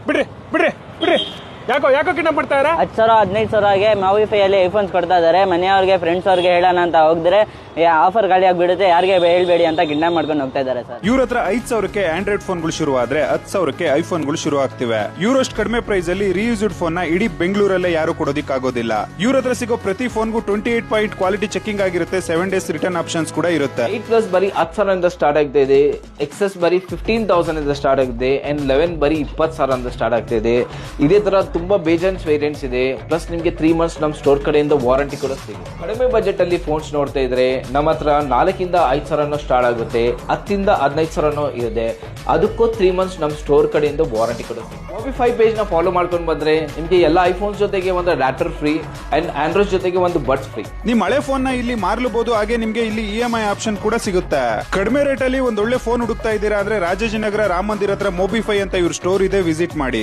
ಬಿಡ್ರಿ ಬಿಡ್ರಿ ಬಿಡ್ರಿ ಯಾಕೋ ಕಿಡ್ನಾಪ್ ಮಾಡ್ತಾ ಇದ್ದಾರೆ? 10,000 15,000ಗೆ ಮಾವಿಫೈಯಲ್ಲಿ ಐಫೋನ್ಸ್ ಕೊಡ್ತಾ ಇದ್ದಾರೆ. ಮನೆಯವ್ರಿಗೆ ಫ್ರೆಂಡ್ಸ್ ಅವ್ರಿಗೆ ಹೇಳೋಣ ಅಂತ ಹೋಗಿದ್ರೆ ಆಫರ್ ಗಾಳಿ ಆಗ್ಬಿಡುತ್ತೆ, ಯಾರಿಗೆ ಹೇಳ್ಬೇಡಿ ಅಂತ ಕಿಡ್ನಾಪ್ ಮಾಡ್ಕೊಂಡು ಹೋಗ್ತಾ ಇದ್ದಾರೆ ಸರ್. ಇವ್ರ ಹತ್ರ 5,000ಕ್ಕೆ ಆಂಡ್ರಾಯ್ಡ್ ಫೋನ್ಗಳು ಶುರು ಆದ್ರೆ 10,000ಕ್ಕೆ ಐಫೋನ್ಗಳು ಶುರು ಆಗ್ತಿವೆ. ಇವ್ರಷ್ಟು ಕಡಿಮೆ ಪ್ರೈಸ್ ಅಲ್ಲಿ ರೀಯೂಸ್ಡ್ ಫೋನ್ ನ ಇಡೀ ಬೆಂಗಳೂರಲ್ಲೇ ಯಾರು ಕೊಡೋದಿಕ್ಕಾಗೋದಿಲ್ಲ. ಇವ್ರ ಹತ್ರ ಸಿಗೋ ಪ್ರತಿ ಫೋನ್ಗೂ 28 ಪಾಯಿಂಟ್ ಕ್ವಾಲಿಟಿ ಚೆಕಿಂಗ್ ಆಗಿರುತ್ತೆ. 7 days ರಿಟರ್ನ್ ಆಪ್ಷನ್ಸ್ ಕೂಡ ಇರುತ್ತೆ. 8+ ಬರೀ 10,000 ಇಂದ ಸ್ಟಾರ್ಟ್ ಆಗ್ತಾ ಇದೆ. ಎಕ್ಸೆಸ್ ಬರೀ 15,000 ಇಂದ ಸ್ಟಾರ್ಟ್ ಆಗಿದೆ. ಅಂಡ್ 11 ಬರೀ 20,000 ಇಂದ ಸ್ಟಾರ್ಟ್ ಆಗ್ತಾ ಇದೆ. ಇದೇ ತರ ತುಂಬಾ ಬೇಜಾನ್ಸ್ ವೇರಿಯಂಟ್ಸ್ ಇದೆ. ಪ್ಲಸ್ ನಿಮಗೆ 3 months ನಮ್ಮ ಸ್ಟೋರ್ ಕಡೆಯಿಂದ ವಾರಂಟಿ ಕೂಡ ಸಿಗುತ್ತೆ. ಕಡಿಮೆ ಬಜೆಟ್ ಅಲ್ಲಿ ಫೋನ್ಸ್ ನೋಡ್ತಾ ಇದ್ರೆ ನಮ್ಮ ಹತ್ರ 4,000 5,000 ಸ್ಟಾರ್ಟ್ ಆಗುತ್ತೆ. 10,000 15,000 ಇದೆ. ಅದಕ್ಕೂ 3 months ನಮ್ಮ ಸ್ಟೋರ್ ಕಡೆಯಿಂದ ವಾರಂಟಿ ಕೂಡ ಸಿಗುತ್ತೆ. ಮೊಬಿಫೈ ಪೇಜ್ ನ ಫಾಲೋ ಮಾಡ್ಕೊಂಡು ಬಂದ್ರೆ ನಿಮಗೆ ಎಲ್ಲ ಐಫೋನ್ಸ್ ಜೊತೆಗೆ ಒಂದು ಅಡಾಪ್ಟರ್ ಫ್ರೀ ಅಂಡ್ ಆಂಡ್ರಾಯ್ಡ್ ಜೊತೆಗೆ ಒಂದು ಬಡ್ಸ್ ಫ್ರೀ. ನಿಮ್ ಹಳೆ ಫೋನ್ ನ ಇಲ್ಲಿ ಮಾರ್ಲಬಹುದು. ಹಾಗೆ ನಿಮ್ಗೆ ಇಲ್ಲಿ EMI ಆಪ್ಷನ್ ಕೂಡ ಸಿಗುತ್ತೆ. ಕಡಿಮೆ ರೇಟ್ ಅಲ್ಲಿ ಒಂದ್ ಒಳ್ಳೆ ಫೋನ್ ಹುಡುಕ್ತಾ ಇದ್ದೀರಾ ಅಂದ್ರೆ ರಾಜಾಜಿನಗರ ರಾಮ ಮಂದಿರ ಹತ್ರ ಮೊಬಿಫೈ ಅಂತ ಇವ್ರ ಸ್ಟೋರ್ ಇದೆ, ವಿಸಿಟ್ ಮಾಡಿ.